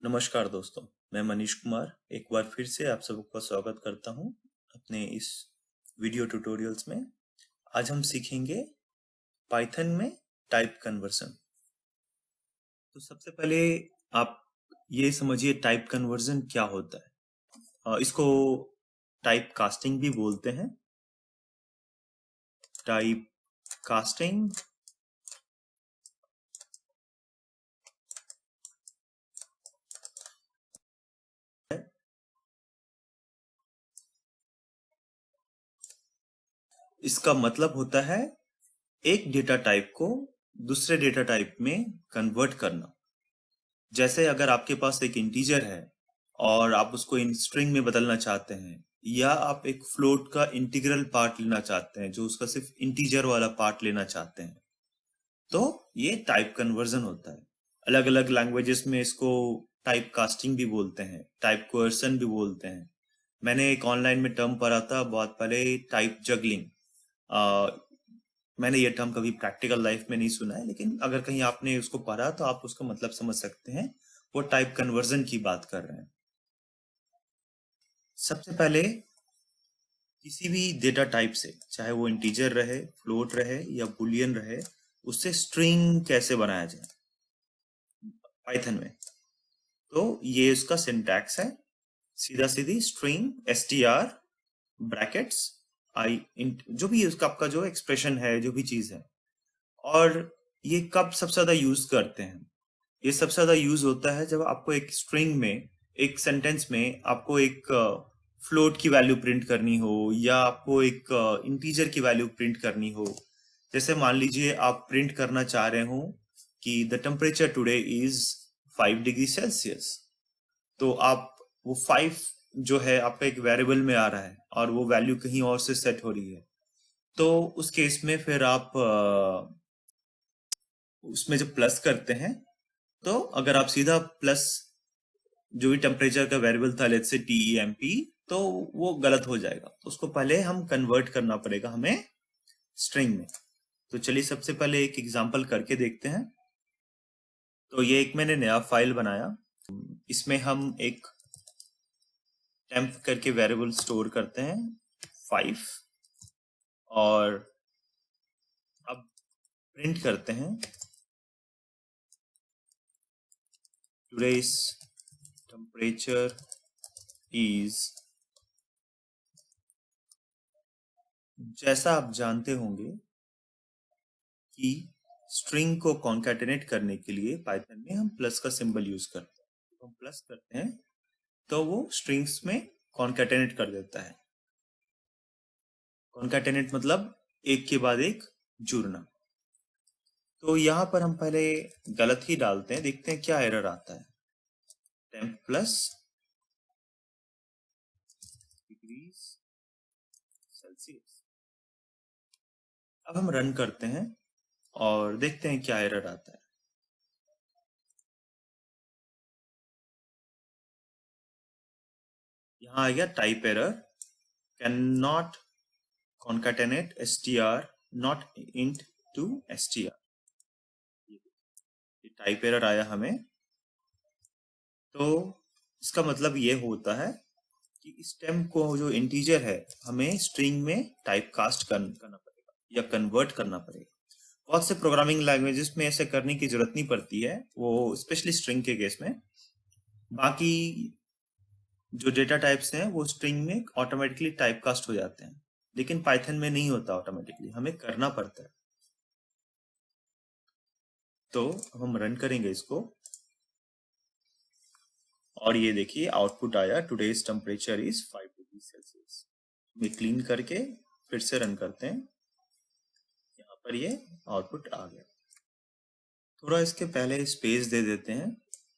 नमस्कार दोस्तों, मैं मनीष कुमार एक बार फिर से आप सबका स्वागत करता हूं अपने इस वीडियो ट्यूटोरियल्स में। आज हम सीखेंगे पाइथन में टाइप कन्वर्जन। तो सबसे पहले आप ये समझिए टाइप कन्वर्जन क्या होता है। इसको टाइप कास्टिंग भी बोलते हैं। टाइप कास्टिंग इसका मतलब होता है एक डेटा टाइप को दूसरे डेटा टाइप में कन्वर्ट करना। जैसे अगर आपके पास एक इंटीजर है और आप उसको इन स्ट्रिंग में बदलना चाहते हैं, या आप एक फ्लोट का इंटीग्रल पार्ट लेना चाहते हैं जो उसका सिर्फ इंटीजर वाला पार्ट लेना चाहते हैं, तो ये टाइप कन्वर्जन होता है। अलग अलग लैंग्वेजेस में इसको टाइप कास्टिंग भी बोलते हैं, टाइप कोअर्सन भी बोलते हैं। मैंने एक ऑनलाइन में टर्म पढ़ा था बहुत पहले, टाइप जगलिंग। मैंने ये टर्म कभी प्रैक्टिकल लाइफ में नहीं सुना है, लेकिन अगर कहीं आपने उसको पढ़ा तो आप उसका मतलब समझ सकते हैं। वो टाइप कन्वर्जन की बात कर रहे हैं। सबसे पहले किसी भी डेटा टाइप से, चाहे वो इंटीजर रहे, फ्लोट रहे या बुलियन रहे, उससे स्ट्रिंग कैसे बनाया जाए पाइथन में। तो ये उसका सिंटैक्स है। सीधा सीधी स्ट्रिंग str ब्रैकेट्स आई, जो भी उसका आपका जो एक्सप्रेशन है, जो भी चीज है। और ये कब सबसे ज्यादा यूज करते हैं? ये सबसे ज्यादा यूज होता है जब आपको एक स्ट्रिंग में, एक सेंटेंस में आपको एक फ्लोट की वैल्यू प्रिंट करनी हो, या आपको एक इंटीजर की वैल्यू प्रिंट करनी हो। जैसे मान लीजिए आप प्रिंट करना चाह रहे हो कि the temperature today is 5 degree Celsius. तो आप वो 5 जो है आपका एक वेरिएबल में आ रहा है और वो वैल्यू कहीं और से सेट हो रही है। तो उस केस में फिर आप उसमें जब प्लस करते हैं, तो अगर आप सीधा प्लस जो भी टेम्परेचर का वेरिएबल था, लेट्स से TEMP, तो वो गलत हो जाएगा। तो उसको पहले हम कन्वर्ट करना पड़ेगा हमें स्ट्रिंग में। तो चलिए सबसे पहले एक एग्जांपल करके देखते हैं। तो ये एक मैंने नया फाइल बनाया। इसमें हम एक टेम्प करके वेरिएबल स्टोर करते हैं 5, और अब प्रिंट करते हैं टुडेस टेम्परेचर इज। जैसा आप जानते होंगे कि स्ट्रिंग को कॉन्कैटिनेट करने के लिए पाइथन में हम प्लस का सिंबल यूज करते हैं। तो हम प्लस करते हैं तो वो स्ट्रिंग्स में कॉन्कैटिनेट कर देता है। कॉन्कैटिनेट मतलब एक के बाद एक जुड़ना। तो यहाँ पर हम पहले गलत ही डालते हैं, देखते हैं क्या एरर आता है। Temp plus degrees Celsius. अब हम रन करते हैं और देखते हैं क्या एरर आता है। यहाँ आ गया type error, can not concatenate str not int to str। ये टाइप एरर आया हमें। तो इसका मतलब ये होता है कि इस टेम्प को जो इंटीजर है हमें स्ट्रिंग में टाइप कास्ट करना पड़ेगा या कन्वर्ट करना पड़ेगा। बहुत से प्रोग्रामिंग लैंग्वेजेस में ऐसे करने की जरूरत नहीं पड़ती है, वो स्पेशली स्ट्रिंग के केस में। बाकी जो डेटा टाइप्स हैं वो स्ट्रिंग में ऑटोमेटिकली टाइप कास्ट हो जाते हैं, लेकिन पाइथन में नहीं होता ऑटोमेटिकली, हमें करना पड़ता है। तो हम रन करेंगे इसको, और ये देखिए आउटपुट आया, today's temperature is 5 degree Celsius. ये क्लीन करके फिर से रन करते हैं। यहाँ पर ये आउटपुट आ गया। थोड़ा इसके पहले स्पेस दे देते हैं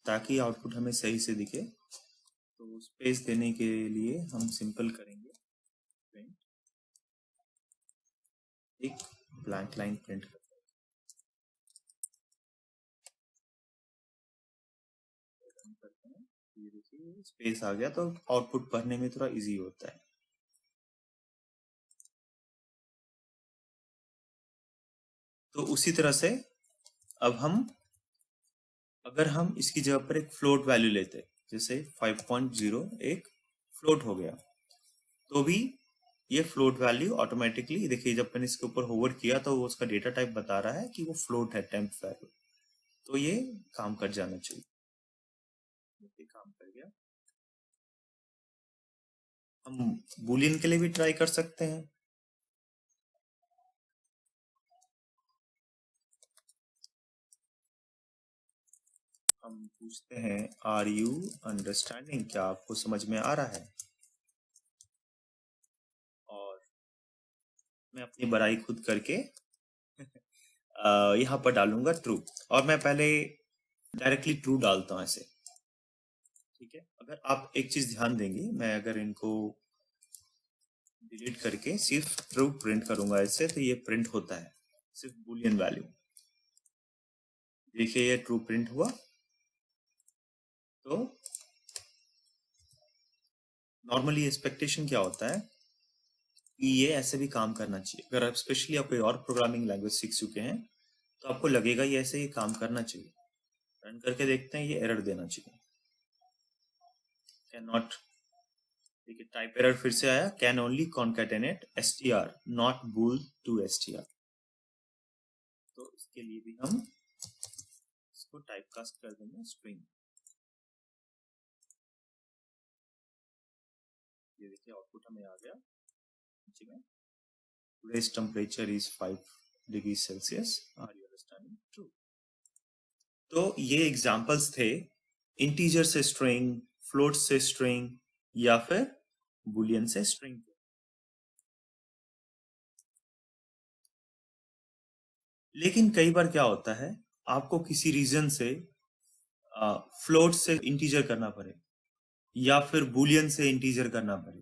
ताकि आउटपुट हमें सही से दिखे। तो स्पेस देने के लिए हम सिंपल करेंगे प्रिंट, एक ब्लैंक लाइन प्रिंट करते हैं। ये देखिए स्पेस आ गया, तो आउटपुट पढ़ने में थोड़ा इजी होता है। तो उसी तरह से अब हम अगर हम इसकी जगह पर एक फ्लोट वैल्यू लेते, जैसे 5.0 एक फ्लोट हो गया, तो भी ये फ्लोट वैल्यू ऑटोमेटिकली, देखिए जब मैंने इसके ऊपर होवर किया तो वो उसका डेटा टाइप बता रहा है कि वो फ्लोट है, टेम्प वैल्यू, तो ये काम कर जाना चाहिए। ये काम कर गया। हम बूलियन के लिए भी ट्राई कर सकते हैं। हम पूछते हैं आर यू अंडरस्टैंडिंग, क्या आपको समझ में आ रहा है? और मैं अपनी बड़ाई खुद करके यहाँ पर डालूंगा ट्रू, और मैं पहले डायरेक्टली ट्रू डालता हूँ ऐसे। ठीक है, अगर आप एक चीज ध्यान देंगे, मैं अगर इनको डिलीट करके सिर्फ ट्रू प्रिंट करूंगा ऐसे, तो ये प्रिंट होता है सिर्फ बूलियन वैल्यू। देखिए ये ट्रू प्रिंट हुआ। तो नॉर्मली एक्सपेक्टेशन क्या होता है कि ये ऐसे भी काम करना चाहिए। अगर आप स्पेशली आप कोई और प्रोग्रामिंग लैंग्वेज सीख चुके हैं तो आपको लगेगा ये ऐसे ही काम करना चाहिए। रन करके देखते हैं, ये एरर देना चाहिए, कैन नॉट। देखिए टाइप एरर फिर से आया, can only concatenate str not bool to str। तो इसके लिए भी हम इसको टाइप कास्ट कर देंगे स्ट्रिंग। ये देखिए आउटपुट हमें आ गया नीचे में, today's temperature is 5 degrees Celsius, are you understanding? True। तो ये एग्जांपल्स थे इंटीजर से स्ट्रिंग, फ्लोट से स्ट्रिंग, या फिर बुलियन से स्ट्रिंग। लेकिन कई बार क्या होता है, आपको किसी रीजन से फ्लोट से इंटीजर करना पड़े, या फिर बुलियन से इंटीजर करना पड़े,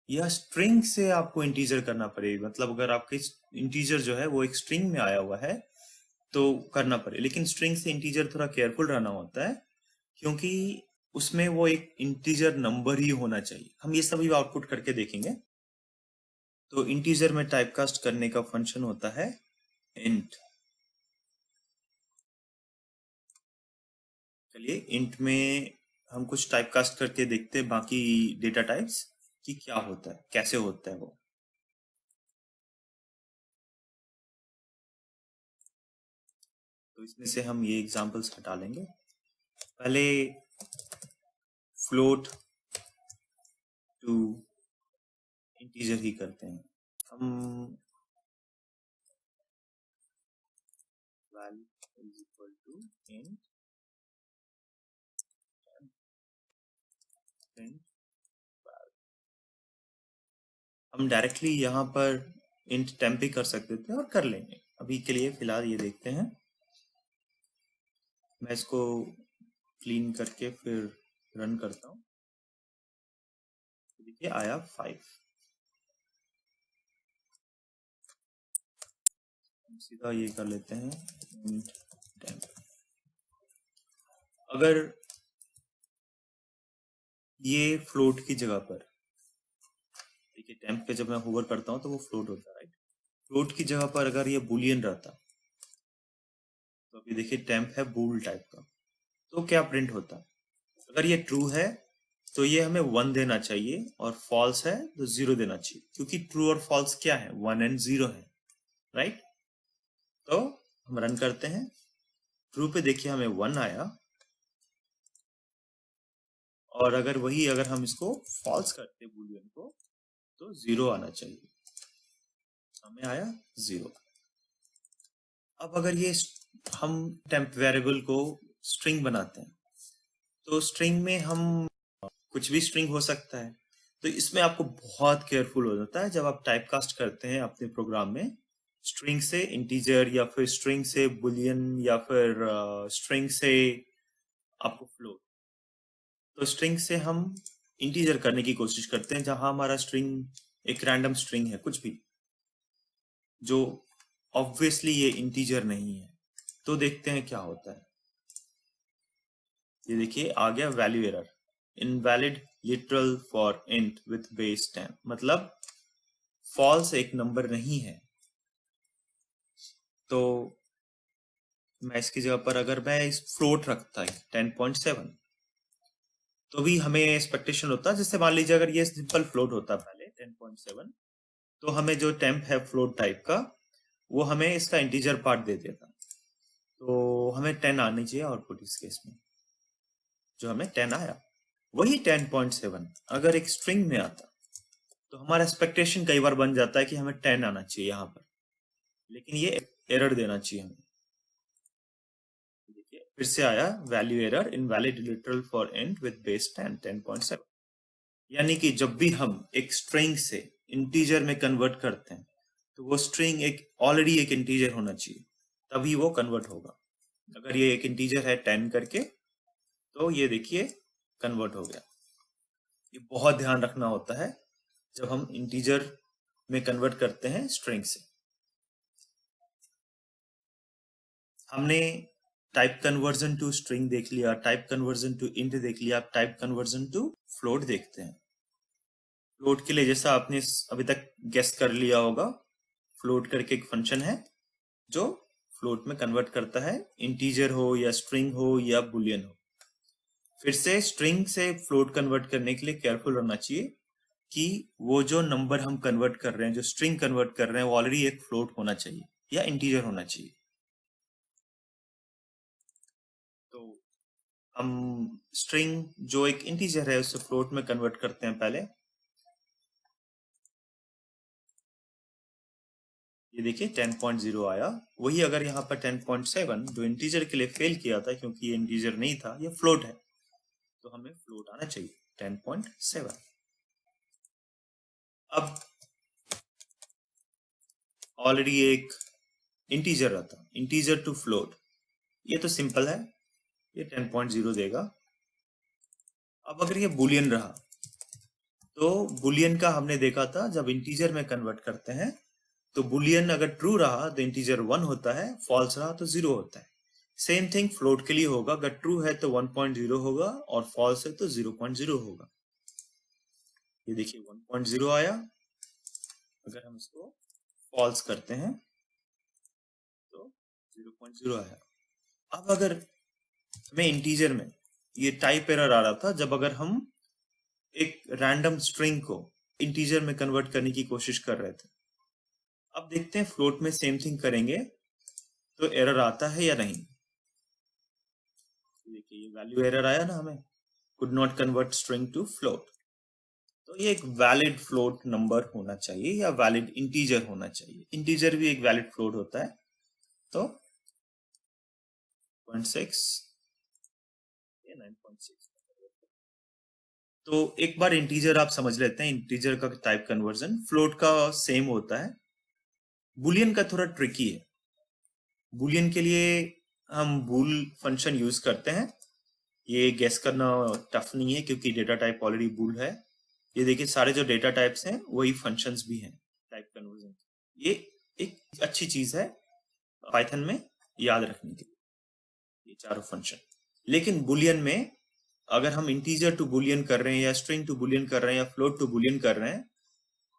या स्ट्रिंग से आपको इंटीजर करना पड़े। मतलब अगर आपके इंटीजर जो है वो एक स्ट्रिंग में आया हुआ है तो करना पड़े। लेकिन स्ट्रिंग से इंटीजर थोड़ा केयरफुल रहना होता है, क्योंकि उसमें वो एक इंटीजर नंबर ही होना चाहिए। हम ये सभी आउटपुट करके देखेंगे। तो इंटीजर में टाइपकास्ट करने का फंक्शन होता है इंट। चलिए इंट में हम कुछ टाइपकास्ट करके देखते हैं बाकी डेटा टाइप्स कि क्या होता है, कैसे होता है वो। तो इसमें से हम ये एग्जांपल्स हटा लेंगे। पहले फ्लोट टू इंटीजर ही करते हैं हम। val is equal to int print val। हम डायरेक्टली यहाँ पर इंट टेम्प भी कर सकते थे और कर लेंगे। अभी के लिए फिलहाल ये देखते हैं। मैं इसको क्लीन करके फिर रन करता हूँ। देखिए आया 5। हम सीधा ये कर लेते हैं इंट टेम्प। अगर ये फ्लोट की जगह पर, देखिए टेम्प पे जब मैं होवर करता हूँ तो वो फ्लोट होता है, राइट। फ्लोट की जगह पर अगर ये बुलियन रहता तो अभी देखिए टेम्प है बूल टाइप का, तो क्या प्रिंट होता? अगर ये ट्रू है तो ये हमें 1 देना चाहिए, और फॉल्स है तो 0 देना चाहिए, क्योंकि ट्रू और फॉल्स क्या है, 1 एंड 0 है, राइट। तो हम रन करते हैं। ट्रू पे देखिए हमें 1 आया, और अगर हम इसको फॉल्स करते बूलियन को तो 0 आना चाहिए, हमें आया 0। अब अगर ये हम टेम्प वेरिएबल को स्ट्रिंग बनाते हैं, तो स्ट्रिंग में हम कुछ भी स्ट्रिंग हो सकता है। तो इसमें आपको बहुत केयरफुल हो जाता है जब आप टाइपकास्ट करते हैं अपने प्रोग्राम में, स्ट्रिंग से इंटीजर या फिर स्ट्रिंग से बुलियन या फिर स्ट्रिंग से आपको फ्लोट। तो स्ट्रिंग से हम इंटीजर करने की कोशिश करते हैं, जहां हमारा स्ट्रिंग एक रैंडम स्ट्रिंग है कुछ भी, जो ऑब्वियसली ये इंटीजर नहीं है। तो देखते हैं क्या होता है। ये देखिए आ गया value error, invalid literal for int with base 10। मतलब फॉल्स एक नंबर नहीं है। तो मैं इसकी जगह पर अगर मैं इस फ्लोट रखता है 10.7, तो भी हमें एक्सपेक्टेशन होता, जैसे मान लीजिए अगर ये सिंपल फ्लोट होता पहले 10.7, तो हमें जो टेम्प है फ्लोट टाइप का, वो हमें इसका इंटीजर पार्ट दे देता, तो हमें 10 आनी चाहिए आउटपुट इस केस में। जो हमें 10 आया, वही 10.7 अगर एक स्ट्रिंग में आता, तो हमारा एक्सपेक्टेशन कई बार बन जाता है कि हमें 10 आना चाहिए यहाँ पर, लेकिन ये एरर देना चाहिए हमें। देखिए फिर से आया, value error, invalid literal for int with base 10.7। यानी कि जब भी हम एक स्ट्रिंग से इंटीजर में कन्वर्ट करते हैं, तो वो स्ट्रिंग एक ऑलरेडी एक इंटीजर होना चाहिए, तभी वो कन्वर्ट होगा। अगर ये एक इंटीजर है 10 करके, तो ये देखिए कन्वर्ट हो गया। ये बहुत ध्यान रखना होता है जब हम इंटीजर में कन्वर्ट करते हैं स्ट्रिंग से। हमने टाइप कन्वर्जन टू स्ट्रिंग देख लिया, टाइप कन्वर्जन टू इंट देख लिया, अब टाइप कन्वर्जन टू फ्लोट देखते हैं। फ्लोट के लिए जैसा आपने अभी तक गेस कर लिया होगा, फ्लोट करके एक फंक्शन है जो फ्लोट में कन्वर्ट करता है, इंटीजर हो या स्ट्रिंग हो या बुलियन हो। फिर से स्ट्रिंग से फ्लोट कन्वर्ट करने के लिए केयरफुल रहना चाहिए कि वो जो नंबर हम कन्वर्ट कर रहे हैं, जो स्ट्रिंग कन्वर्ट कर रहे हैं, वो ऑलरेडी एक फ्लोट होना चाहिए या इंटीजर होना चाहिए। तो हम स्ट्रिंग जो एक इंटीजर है उसे फ्लोट में कन्वर्ट करते हैं पहले। ये देखिए 10.0 आया, वही अगर यहाँ पर 10.7 जो इंटीजर के लिए फेल किया था, क्योंकि ये इंटीजर नहीं था, ये फ्लोट है, तो हमें फ्लोट आना चाहिए 10.7। अब ऑलरेडी एक इंटीजर रहता, इंटीजर टू फ्लोट, ये तो सिंपल है, ये 10.0 देगा। अब अगर ये बुलियन रहा, तो बुलियन का हमने देखा था जब इंटीजर में कन्वर्ट करते हैं, तो बुलियन अगर ट्रू रहा तो इंटीजर 1 होता है, फॉल्स रहा तो 0 होता है। सेम थिंग फ्लोट के लिए होगा, अगर ट्रू है तो 1.0 होगा और फॉल्स है तो 0.0 होगा। ये देखिए 1.0 आया, अगर हम इसको फॉल्स करते हैं तो 0.0 आया। अब अगर हमें इंटीजर में ये टाइप एरर आ रहा था जब अगर हम एक रैंडम स्ट्रिंग को इंटीजर में कन्वर्ट करने की कोशिश कर रहे थे। अब देखते हैं फ्लोट में सेम थिंग करेंगे तो एरर आता है या नहीं। देखिए ये वैल्यू एरर आया ना, हमें could not convert string to float, तो ये एक वैलिड फ्लोट नंबर होना चाहिए या वैलिड इंटीजर होना चाहिए। इंटीजर भी एक वैलिड फ्लोट होता है, तो 0.6 या 9.6। तो एक बार इंटीजर आप समझ लेते हैं, इंटीजर का टाइप कन्वर्जन फ्लोट का सेम होता है। बुलियन का थोड़ा ट्रिकी है, बुलियन के लिए हम बूल फंक्शन यूज करते हैं। ये गेस करना टफ नहीं है क्योंकि डेटा टाइप ऑलरेडी बूल है। ये देखिए सारे जो डेटा टाइप्स हैं वही फंक्शंस भी हैं टाइप कन्वर्जन। ये एक अच्छी चीज है पाइथन में याद रखने के लिए, ये चारों फंक्शन। लेकिन बुलियन में अगर हम इंटीजर टू बुलियन कर रहे हैं या स्ट्रिंग टू बुलियन कर रहे हैं या फ्लोट टू बुलियन कर रहे हैं,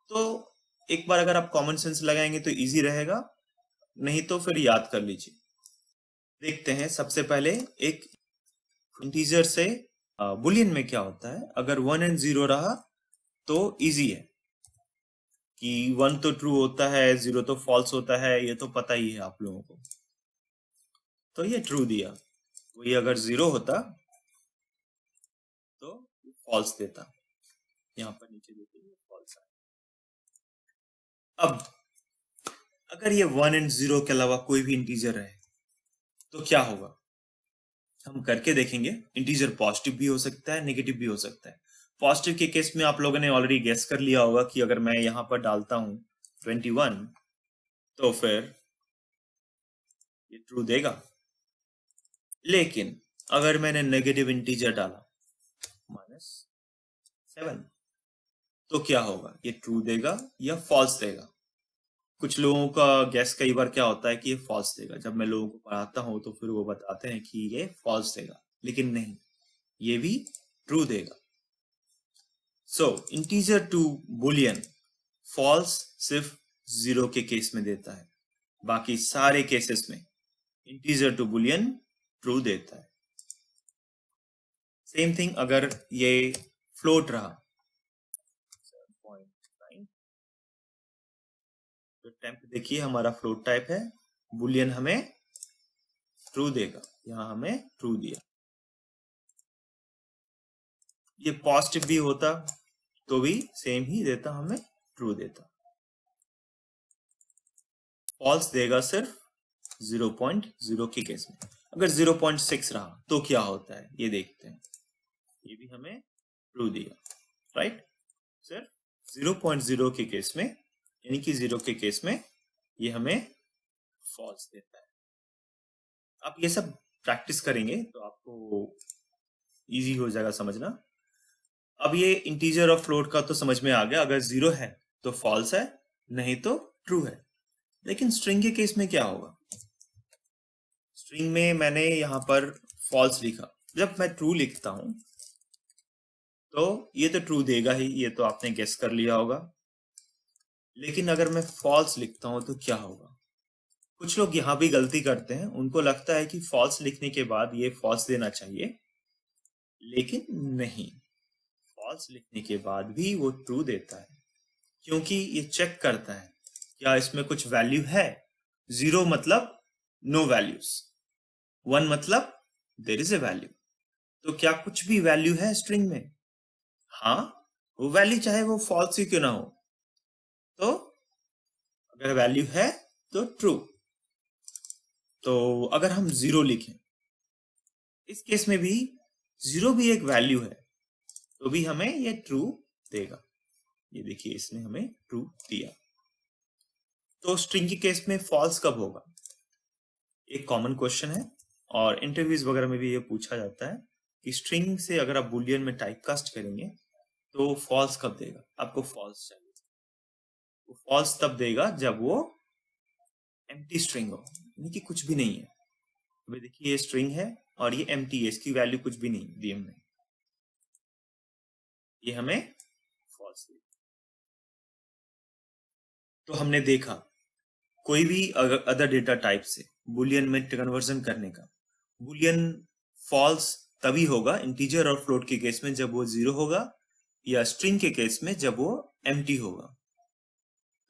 तो एक बार अगर आप कॉमन सेंस लगाएंगे तो इजी रहेगा, नहीं तो फिर याद कर लीजिए। देखते हैं सबसे पहले एक इंटीजर से बुलियन में क्या होता है। अगर 1 एंड 0 रहा तो इजी है कि 1 तो ट्रू होता है, 0 तो फॉल्स होता है, ये तो पता ही है आप लोगों को। तो ये ट्रू दिया, वही अगर 0 होता तो फॉल्स देता। यहाँ पर नीचे देखिए फॉल्स है। अब अगर ये 1 एंड 0 के अलावा कोई भी इंटीजर है तो क्या होगा, हम करके देखेंगे। इंटीजर पॉजिटिव भी हो सकता है, नेगेटिव भी हो सकता है। पॉजिटिव के केस में आप लोगों ने ऑलरेडी गेस कर लिया होगा कि अगर मैं यहां पर डालता हूं 21, तो फिर ये ट्रू देगा। लेकिन अगर मैंने नेगेटिव इंटीजर डाला -7, तो क्या होगा, ये ट्रू देगा या फॉल्स देगा। कुछ लोगों का गैस कई बार क्या होता है कि ये फॉल्स देगा, जब मैं लोगों को पढ़ाता हूं तो फिर वो बताते हैं कि ये फॉल्स देगा, लेकिन नहीं, ये भी ट्रू देगा। सो इंटीजर टू बुलियन फॉल्स सिर्फ 0 के केस में देता है, बाकी सारे केसेस में इंटीजर टू बुलियन ट्रू देता है। सेम थिंग अगर ये फ्लोट रहा, 7.9, तो टेम्प देखिए हमारा फ्लोट टाइप है, बुलियन हमें ट्रू देगा, यहां हमें ट्रू दिया। ये पॉजिटिव भी होता तो भी सेम ही देता, हमें ट्रू देता। फॉल्स देगा सिर्फ 0.0 के केस में। अगर 0.6 रहा तो क्या होता है ये देखते हैं। ये भी हमें ट्रू दिया, राइट। सिर्फ 0.0 के केस में, यानी कि 0 के केस में ये हमें फॉल्स देता है। आप ये सब प्रैक्टिस करेंगे तो आपको इजी हो जाएगा समझना। अब ये इंटीजर और फ्लोट का तो समझ में आ गया, अगर 0 है तो फॉल्स है, नहीं तो ट्रू है। लेकिन स्ट्रिंग के केस में क्या होगा? स्ट्रिंग में मैंने यहां पर फॉल्स लिखा, जब मैं ट्रू लिखता हूं तो ये तो ट्रू देगा ही, ये तो आपने गेस कर लिया होगा। लेकिन अगर मैं फॉल्स लिखता हूं तो क्या होगा? कुछ लोग यहां भी गलती करते हैं, उनको लगता है कि फॉल्स लिखने के बाद ये फॉल्स देना चाहिए, लेकिन नहीं, फॉल्स लिखने के बाद भी वो ट्रू देता है, क्योंकि ये चेक करता है क्या इसमें कुछ वैल्यू है। 0 मतलब नो वैल्यूज, 1 मतलब देयर इज ए वैल्यू। तो क्या कुछ भी वैल्यू है स्ट्रिंग में? हाँ, वो वैल्यू चाहे वो फॉल्स ही क्यों ना हो। तो अगर वैल्यू है तो ट्रू। तो अगर हम 0 लिखें, इस केस में भी 0 भी एक वैल्यू है, तो भी हमें ये ट्रू देगा। ये देखिए इसने हमें ट्रू दिया। तो स्ट्रिंग के केस में फॉल्स कब होगा? एक कॉमन क्वेश्चन है और इंटरव्यूज वगैरह में भी ये पूछा जाता है कि स्ट्रिंग से अगर आप बुलियन में टाइपकास्ट करेंगे तो फॉल्स कब देगा? आपको फॉल्स चाहिए। वो फॉल्स तब देगा जब वो एम्प्टी स्ट्रिंग हो, यानी कि कुछ भी नहीं है। तो देखिए ये स्ट्रिंग है और ये एम्प्टी है, इसकी वैल्यू कुछ भी नहीं दी हमने, ये हमें फॉल्स देगा। तो हमने देखा कोई भी अदर डेटा टाइप से बुलियन में कन्वर्जन करने का, बुलियन फॉल्स तभी होगा इंटीजर और फ्लोट के केस में जब वो 0 होगा, या स्ट्रिंग के केस में जब वो एम्प्टी होगा।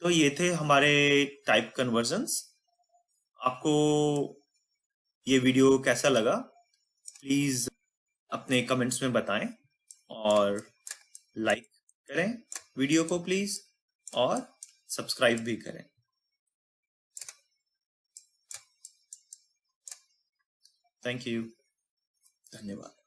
तो ये थे हमारे टाइप कन्वर्जन्स। आपको ये वीडियो कैसा लगा प्लीज अपने कमेंट्स में बताएं, और लाइक करें वीडियो को प्लीज, और सब्सक्राइब भी करें। थैंक यू, धन्यवाद।